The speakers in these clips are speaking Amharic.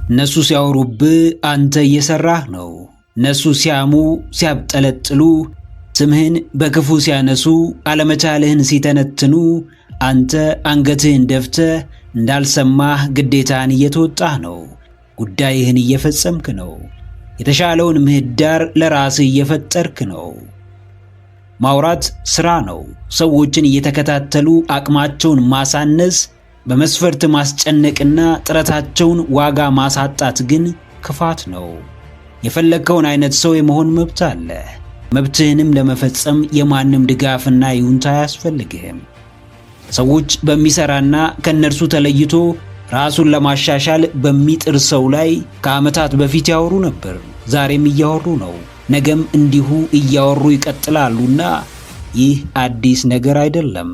እነሱ ሲያወሩብህ አንተ እየሰራህ ነው። እነሱ ሲያሙ ሲያብጠለጥሉ፣ ስምህን በክፉ ሲያነሱ፣ አለመቻልህን ሲተነትኑ፣ አንተ አንገትህን ደፍተህ እንዳልሰማህ ግዴታህን እየተወጣህ ነው። ጉዳይህን እየፈጸምክ ነው። የተሻለውን ምህዳር ለራስህ እየፈጠርክ ነው። ማውራት ሥራ ነው። ሰዎችን እየተከታተሉ አቅማቸውን ማሳነስ፣ በመስፈርት ማስጨነቅና ጥረታቸውን ዋጋ ማሳጣት ግን ክፋት ነው። የፈለግከውን አይነት ሰው የመሆን መብት አለ። መብትህንም ለመፈጸም የማንም ድጋፍና ይሁንታ አያስፈልግህም። ሰዎች በሚሰራና ከነርሱ ተለይቶ ራሱን ለማሻሻል በሚጥር ሰው ላይ ከዓመታት በፊት ያወሩ ነበር። ዛሬም እያወሩ ነው። ነገም እንዲሁ እያወሩ ይቀጥላሉና ይህ አዲስ ነገር አይደለም።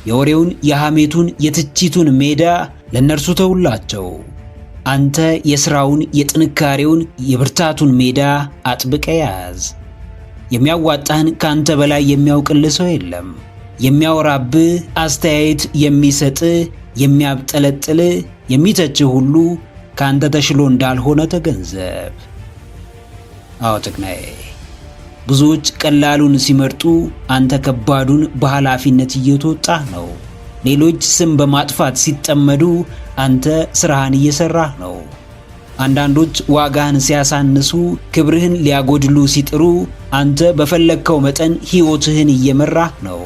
የወሬውን፣ የሐሜቱን፣ የትችቱን ሜዳ ለነርሱ ተውላቸው። አንተ የሥራውን፣ የጥንካሬውን፣ የብርታቱን ሜዳ አጥብቀ ያዝ። የሚያዋጣህን ካንተ በላይ የሚያውቅልህ ሰው የለም። የሚያወራብህ፣ አስተያየት የሚሰጥህ፣ የሚያብጠለጥልህ፣ የሚተችህ ሁሉ ካንተ ተሽሎ እንዳልሆነ ተገንዘብ። አዎ ጥቅናዬ፣ ብዙዎች ቀላሉን ሲመርጡ አንተ ከባዱን በኃላፊነት እየተወጣህ ነው። ሌሎች ስም በማጥፋት ሲጠመዱ አንተ ሥራህን እየሠራህ ነው። አንዳንዶች ዋጋህን ሲያሳንሱ፣ ክብርህን ሊያጎድሉ ሲጥሩ፣ አንተ በፈለግከው መጠን ሕይወትህን እየመራህ ነው።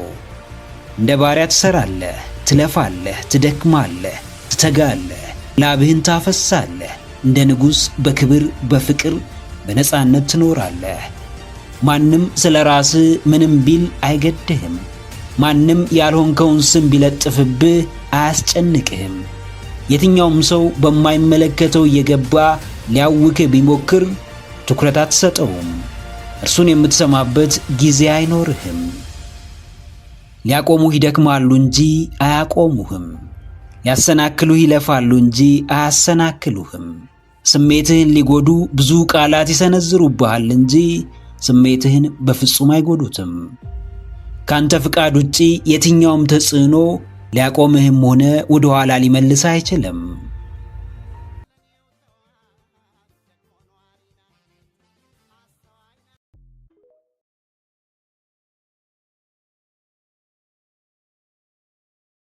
እንደ ባሪያ ትሠራለህ፣ ትለፋለህ፣ ትደክማለህ፣ ትተጋለህ፣ ላብህን ታፈሳለህ። እንደ ንጉሥ በክብር በፍቅር በነጻነት ትኖራለህ። ማንም ስለ ራስህ ምንም ቢል አይገድህም። ማንም ያልሆንከውን ስም ቢለጥፍብህ አያስጨንቅህም። የትኛውም ሰው በማይመለከተው እየገባ ሊያውክህ ቢሞክር ትኩረት አትሰጠውም። እርሱን የምትሰማበት ጊዜ አይኖርህም። ሊያቆሙህ ይደክማሉ እንጂ አያቆሙህም። ሊያሰናክሉህ ይለፋሉ እንጂ አያሰናክሉህም። ስሜትህን ሊጎዱ ብዙ ቃላት ይሰነዝሩብሃል እንጂ ስሜትህን በፍጹም አይጎዱትም። ካንተ ፍቃድ ውጪ የትኛውም ተጽዕኖ ሊያቆምህም ሆነ ወደ ኋላ ሊመልስ አይችልም።